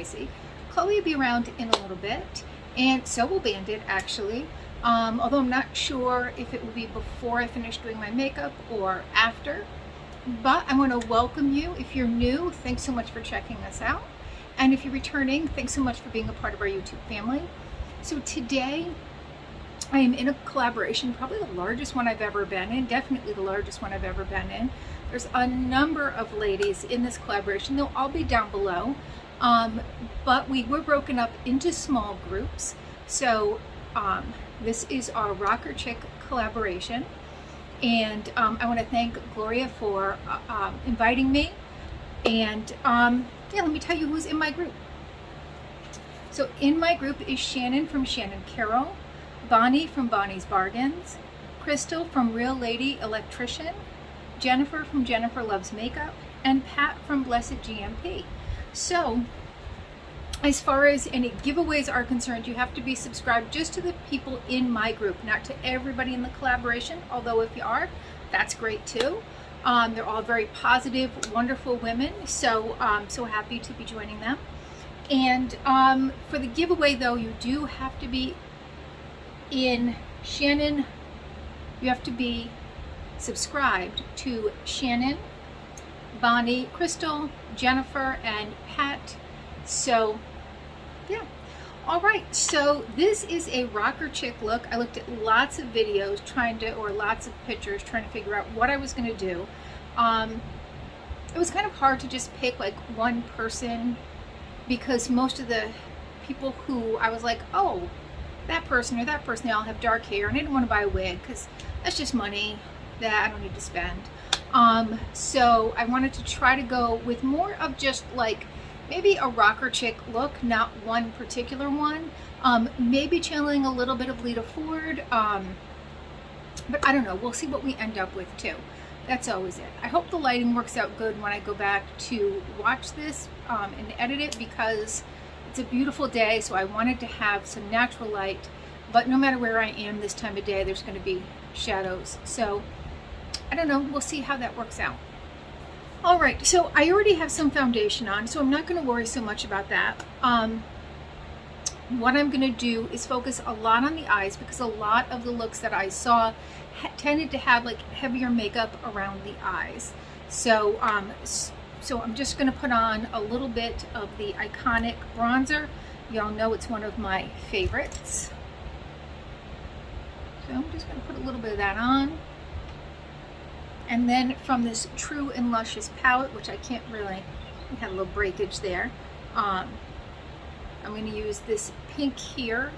Tracey. Chloe will be around in a little bit, and so will Bandit, actually. Although I'm not sure if it will be before I finish doing my makeup or after. But I want to welcome you. If you're new, thanks so much for checking us out. And if you're returning, thanks so much for being a part of our YouTube family. So today, I am in a collaboration, probably the largest one I've ever been in, definitely the largest one I've ever been in. There's a number of ladies in this collaboration. They'll all be down below, but we were broken up into small groups. So this is our Rocker Chick collaboration, and I want to thank Gloria for inviting me. And yeah, let me tell you who's in my group. So in my group is Shannon from Shannon Carroll, Bonnie from Bonnie's Bargains, Crystal from Real Lady Electrician, Jennifer from Jennifer Loves Makeup, and Pat from Blessed GMP. So as far as any giveaways are concerned, you have to be subscribed just to the people in my group, not to everybody in the collaboration, although if you are, that's great too. They're all very positive, wonderful women, so I'm so happy to be joining them. And for the giveaway though, you do have to be in Shannon, you have to be subscribed to Shannon, Bonnie, Crystal, Jennifer, and Pat. So yeah. All right, so this is a Rocker Chick look. I looked at lots of videos or lots of pictures trying to figure out what I was going to do. It was kind of hard to just pick like one person, because most of the people who I was like, oh, that person or that person, they all have dark hair, and I didn't want to buy a wig because that's just money that I don't need to spend. So I wanted to try to go with more of just like maybe a Rocker Chick look, not one particular one. Maybe channeling a little bit of Lita Ford, but I don't know. We'll see what we end up with too. That's always it. I hope the lighting works out good when I go back to watch this and edit it, because it's a beautiful day, so I wanted to have some natural light, but no matter where I am this time of day, there's going to be shadows. So I don't know. We'll see how that works out. All right, so I already have some foundation on, so I'm not going to worry so much about that. What I'm going to do is focus a lot on the eyes, because a lot of the looks that I saw tended to have like heavier makeup around the eyes. So so I'm just going to put on a little bit of the iconic bronzer. Y'all know it's one of my favorites. So I'm just going to put a little bit of that on. And then from this True and Luscious palette, which I can't really, we had a little breakage there. I'm going to use this pink here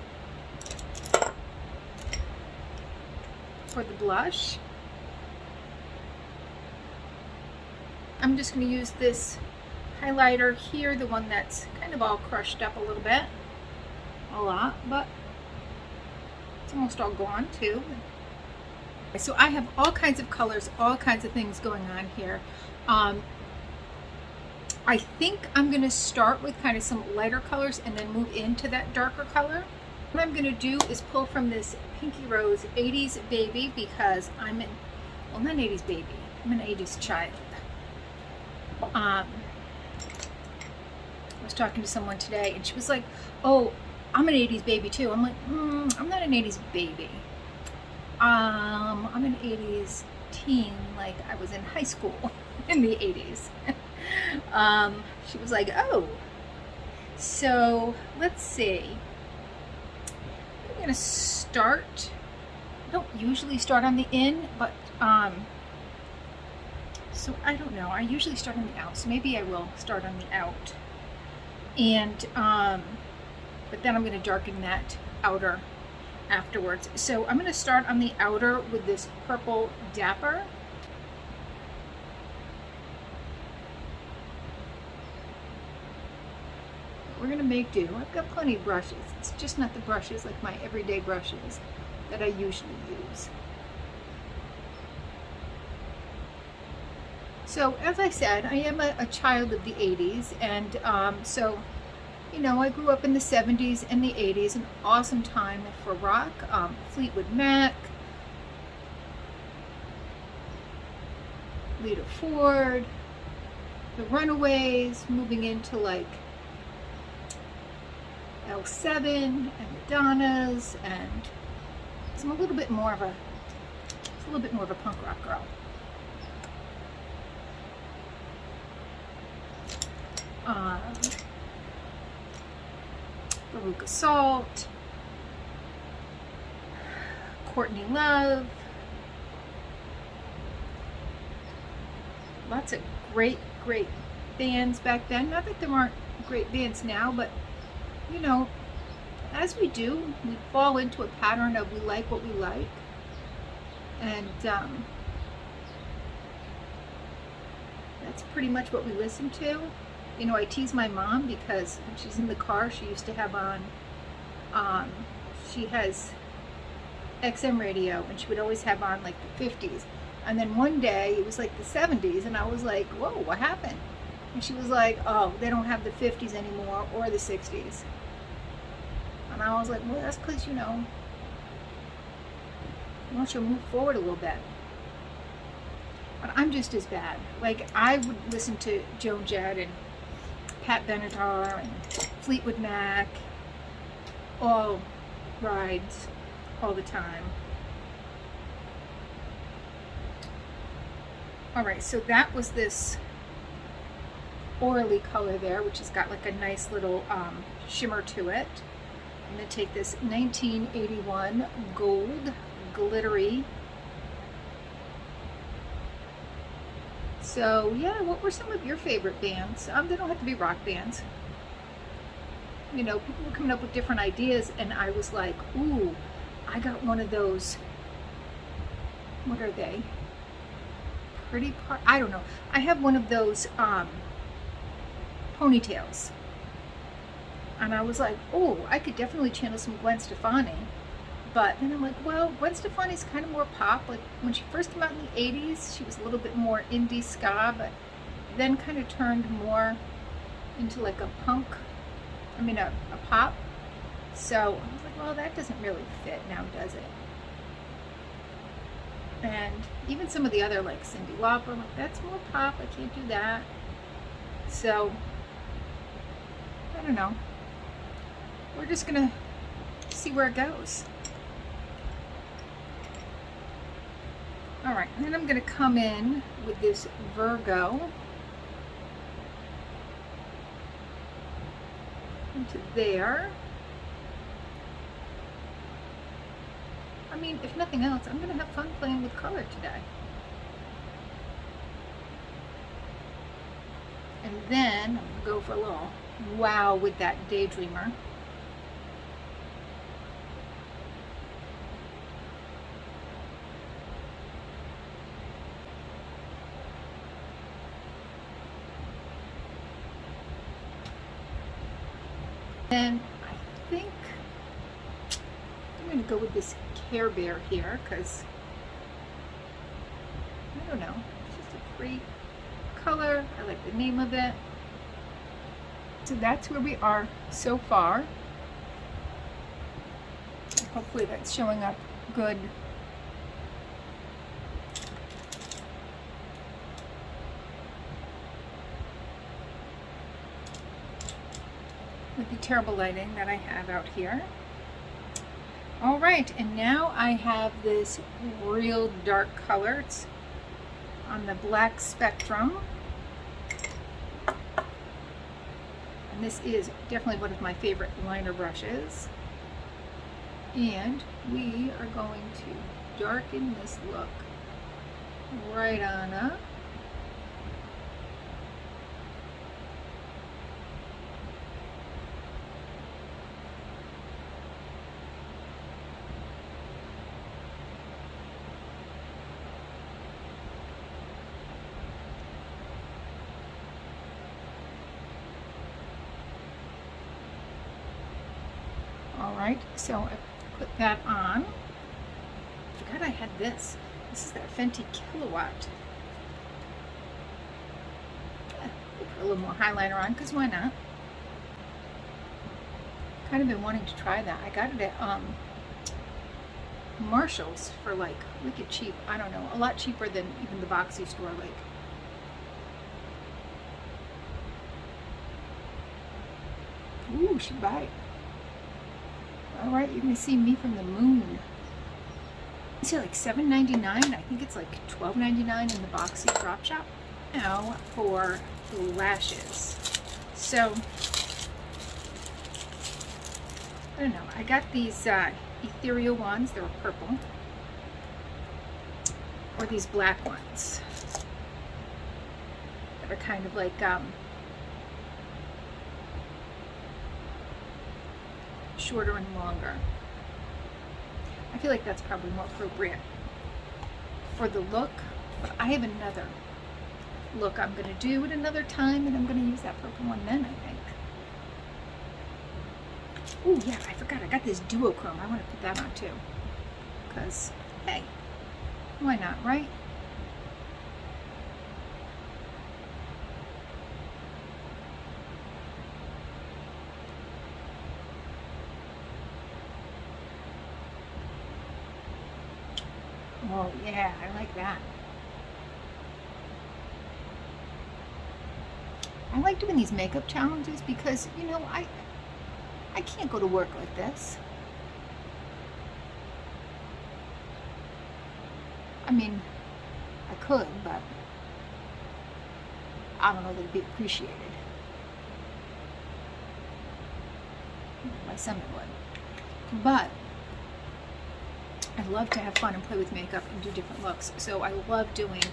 for the blush. I'm just going to use this highlighter here, the one that's kind of all crushed up a little bit. A lot, but it's almost all gone too. So I have all kinds of colors, all kinds of things going on here. I think I'm going to start with kind of some lighter colors and then move into that darker color. What I'm going to do is pull from this Pinky Rose 80s Baby, because I'm in, well, not 80s baby, I'm an 80s child. I was talking to someone today and she was like, oh, I'm an 80s baby too. I'm like, I'm not an 80s baby. I'm an 80s teen, like I was in high school in the 80s. She was like, oh, so let's see. I'm going to start, I don't usually start on the in, but, so I don't know. I usually start on the out, so maybe I will start on the out. And, but then I'm going to darken that outer afterwards. So I'm going to start on the outer with this purple Dapper. We're going to make do. I've got plenty of brushes. It's just not the brushes like my everyday brushes that I usually use. So as I said, I am a child of the 80s, and so, you know, I grew up in the 70s and the 80s, an awesome time for rock. Fleetwood Mac, Lita Ford, the Runaways, moving into like L7 and Madonnas, and I'm a little bit more of a punk rock girl. Veruca Salt, Courtney Love, lots of great bands back then. Not that there aren't great bands now, but you know, as we do, we fall into a pattern of we like what we like, and that's pretty much what we listen to. You know, I tease my mom because when she's in the car, she used to have on, she has XM radio, and she would always have on like the 50s. And then one day it was like the 70s, and I was like, whoa, what happened? And she was like, oh, they don't have the 50s anymore or the 60s. And I was like, well, that's because, you know, I want you to move forward a little bit. But I'm just as bad. Like, I would listen to Joan Jett and Pat Benatar and Fleetwood Mac, all rides, all the time. Alright, so that was this orally color there, which has got like a nice little shimmer to it. I'm going to take this 1981 gold glittery. So yeah, what were some of your favorite bands? They don't have to be rock bands. You know, people were coming up with different ideas, and I was like, ooh, I got one of those, what are they? Pretty part, I don't know. I have one of those ponytails. And I was like, oh, I could definitely channel some Gwen Stefani. But then I'm like, well, Gwen Stefani's kind of more pop. Like, when she first came out in the 80s, she was a little bit more indie ska, but then kind of turned more into like a punk, a pop. So I was like, well, that doesn't really fit now, does it? And even some of the other, like Cyndi Lauper, like, that's more pop, I can't do that. So, I don't know. We're just gonna see where it goes. Alright, and then I'm gonna come in with this Virgo into there. I mean, if nothing else, I'm going to have fun playing with color today. And then I'm going to go for a little wow with that Daydreamer. And I think I'm going to go with this Care Bear here because, I don't know, it's just a pretty color. I like the name of it. So that's where we are so far. Hopefully that's showing up good. With the terrible lighting that I have out here. Alright, and now I have this real dark color. It's on the black spectrum. And this is definitely one of my favorite liner brushes. And we are going to darken this look right on up. Alright, so I put that on. I forgot I had this. This is that Fenty Kilowatt. Yeah, we'll put a little more highlighter on, because why not? Kind of been wanting to try that. I got it at Marshall's for like wicked cheap. I don't know, a lot cheaper than even the Boxy store. Like, ooh, she bite. All right, you're gonna see me from the moon. It's like $7.99. I think it's like $12.99 in the Boxy Drop Shop. Now for the lashes. So I don't know. I got these ethereal ones. They were purple, or these black ones that are kind of like shorter and longer. I feel like that's probably more appropriate for the look, but I have another look I'm going to do at another time, and I'm going to use that purple one then, I think. Oh yeah, I forgot, I got this duochrome. I want to put that on too, because hey, why not, right? Oh yeah, I like that. I like doing these makeup challenges because, you know, I can't go to work like this. I mean, I could, but I don't know that it'd be appreciated. My son would. But I love to have fun and play with makeup and do different looks. So I love doing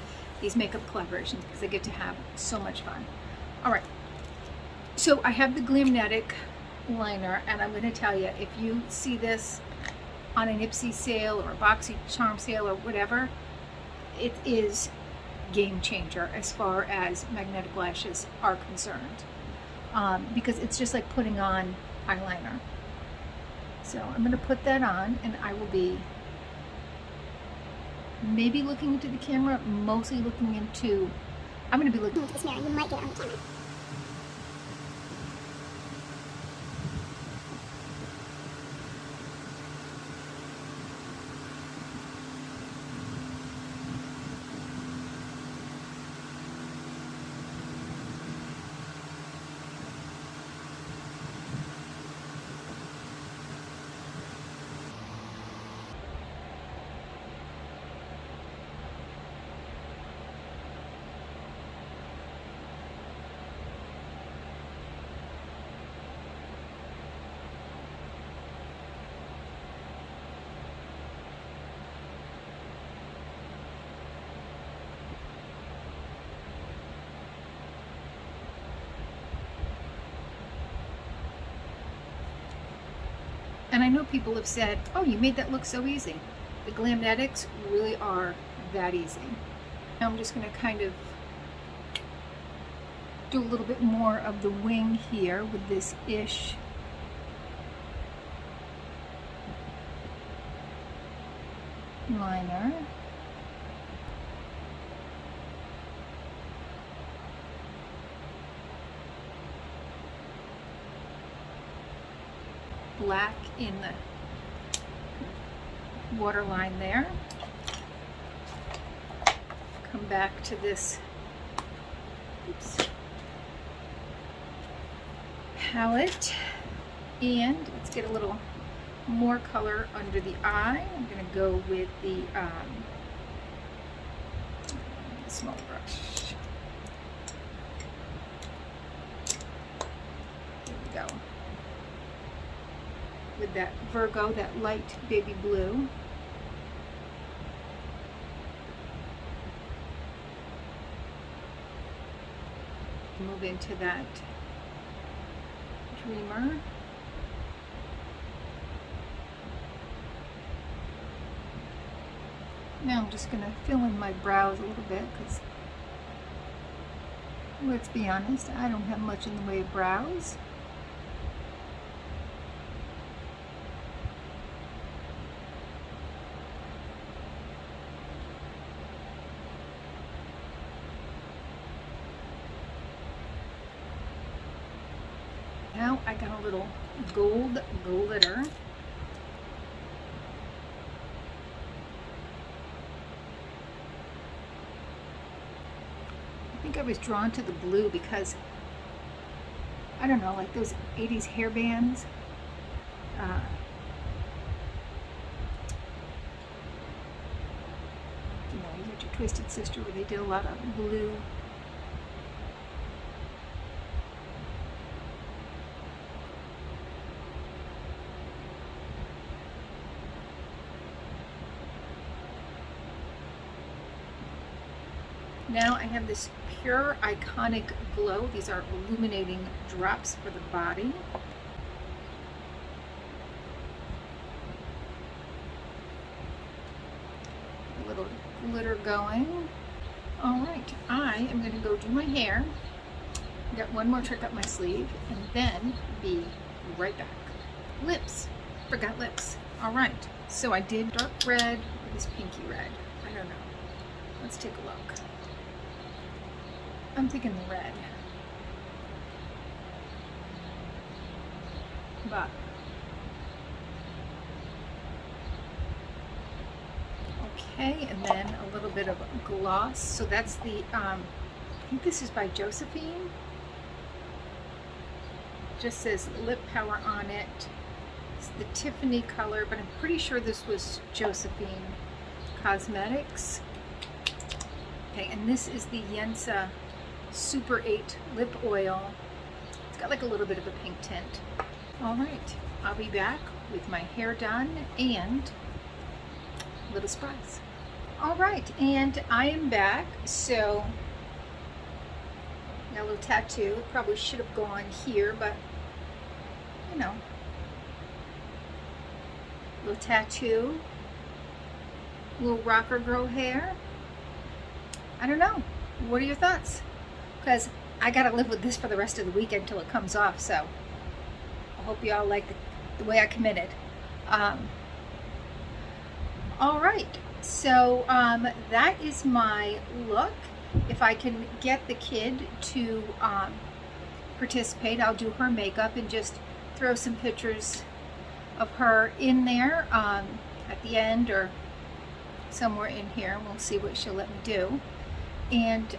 these makeup collaborations because I get to have so much fun. All right, so I have the Glamnetic liner, and I'm going to tell you, if you see this on an Ipsy sale or a Boxy Charm sale or whatever, it is game changer as far as magnetic lashes are concerned, because it's just like putting on eyeliner. So I'm going to put that on, and I will be maybe looking into the camera, mostly looking into, I'm going to be looking into this mirror. You might get it on the camera. And I know people have said, oh, you made that look so easy. The Glamnetics really are that easy. Now I'm just going to kind of do a little bit more of the wing here with this ish liner. Black in the waterline there. Come back to this palette, and let's get a little more color under the eye. I'm going to go with the small brush. There we go. With that Virgo, that light baby blue. Move into that Dreamer. Now I'm just going to fill in my brows a little bit because, let's be honest, I don't have much in the way of brows. Now I got a little gold glitter. I think I was drawn to the blue because, I don't know, like those 80s hair bands. Twisted Sister, where they did a lot of blue. Now I have this Pure Iconic Glow. These are illuminating drops for the body. A little glitter going. All right, I am going to go do my hair. Got one more trick up my sleeve, and then be right back. Lips. Forgot lips. All right, so I did dark red with this pinky red. I don't know. Let's take a look. I'm thinking the red, but okay, and then a little bit of gloss. So that's the, I think this is by Josephine. Just says lip power on it. It's the Tiffany color, but I'm pretty sure this was Josephine Cosmetics. Okay, and this is the Yensa Super 8 lip oil. It's got like a little bit of a pink tint. All right, I'll be back with my hair done and a little surprise. All right, and I am back. So got a little tattoo. Probably should have gone here, but you know, little tattoo, little rocker girl hair. I don't know. What are your thoughts? Because I gotta live with this for the rest of the weekend until it comes off, so I hope you all like the way I committed. All right, so that is my look. If I can get the kid to participate, I'll do her makeup and just throw some pictures of her in there at the end or somewhere in here. We'll see what she'll let me do. And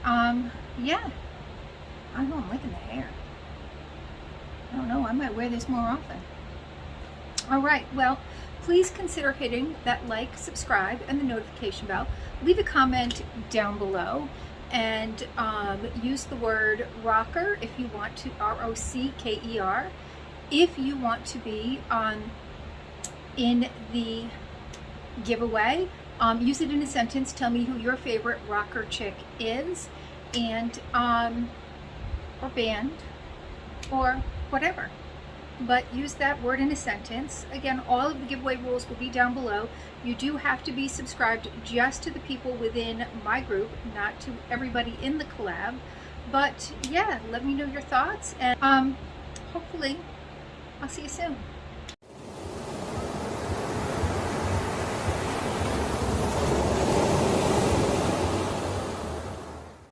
yeah, I don't know, I'm liking the hair. I don't know, I might wear this more often. All right, well, please consider hitting that like, subscribe, and the notification bell. Leave a comment down below, and use the word rocker if you want to, R-O-C-K-E-R, if you want to be in the giveaway. Use it in a sentence. Tell me who your favorite rocker chick is, and or band, or whatever. But use that word in a sentence. Again, all of the giveaway rules will be down below. You do have to be subscribed just to the people within my group, not to everybody in the collab. But yeah, let me know your thoughts, and hopefully I'll see you soon.